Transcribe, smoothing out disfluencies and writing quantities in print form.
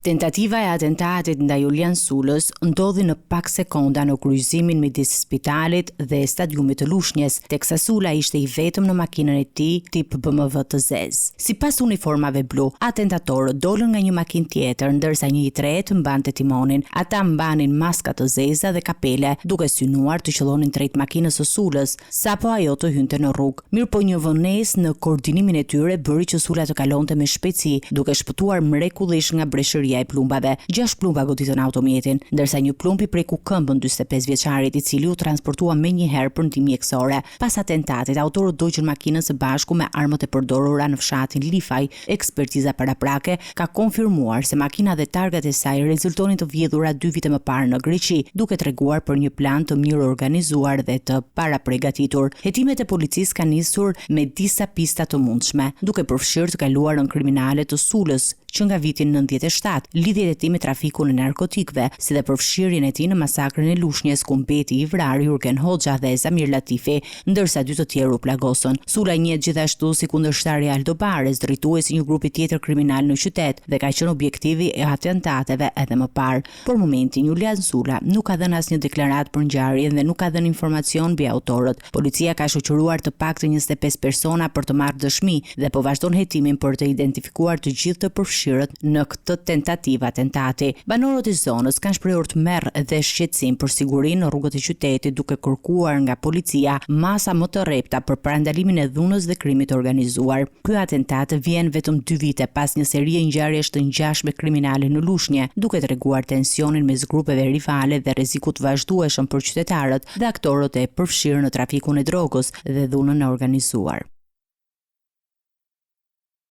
Tentativa e atentatit ndaj Julian Sulës ndodhi në pak sekonda në kryqëzimin midis spitalit dhe stadiumit të Lushnjës, teksa Sula ishte i vetëm në makinën e tij tip BMW të zezë. Sipas uniformave blu, atentatorët dolën nga një makinë tjetër, ndërsa një i tretë mbante timonin. Ata mbanin maska të zeza dhe kapele, duke synuar të qëllonin drejt makinës së Sulës, sapo ajo të hynte në rrugë. Mirëpo një vonesë në koordinimin e tyre bëri që Sula të kalonte me shpejtësi, duke shpëtuar mrekullisht nga breshëria e plumbave. 6 plumba goditën automjetin, ndërsa një plumb i preku këmbën 45 vjeçarit, i cili u transportua menjëherë për ndihmë mjekësore. Pas atentatit, autorët dogjën makinën së bashku me armët e përdorura në fshatin Lifaj. Ekspertiza paraprake ka konfirmuar se makina dhe targat e saj rezultonin të vjedhura 2 vite më parë në Greqi, duke treguar për një plan të mirë organizuar dhe të paraprigatitur. Hetimet e policisë kanë nisur me disa pista të mundshme, duke përfshirë të kaluarën kriminale të Sulës, që nga vitin 97, lidhjet e tij me trafikun e narkotikëve, si dhe përfshirjen e tij në masakrën e Lushnjës, ku mbeti i vrarë Jurgen Hoxha dhe Zamir Latifi, ndërsa 2 të tjerë u plagosën. Sula njihet gjithashtu si kundërshtari i Aldobares, drejtuesi një grupi tjetër kriminal në qytet, dhe ka qenë objektivi i atentateve edhe më parë. Por momentin Julian Sula nuk ka dhënë asnjë deklaratë për ngjarjen dhe nuk ka dhënë informacion mbi autorët. Policia ka shoqëruar të paktën 25 persona për të marrë dëshmi dhe po vazhdon hetimin për të identifikuar të gjithë të përfshirët në këtë tentativë atentati. Banorët e zonës kanë shprehur tmerr dhe shqetësim për sigurinë në rrugët e qytetit, duke kërkuar nga policia masa më të rrepta për parandalimin e dhunës dhe krimit të organizuar. Ky atentat vjen vetëm 2 vite pas një serie ngjarjesh të ngjashme kriminale në Lushnjë, duke treguar tensionin mes grupeve rivale dhe rrezikut të vazhdueshëm për qytetarët dhe aktorët e përfshirë në trafikun e drogës dhe dhunën e organizuar.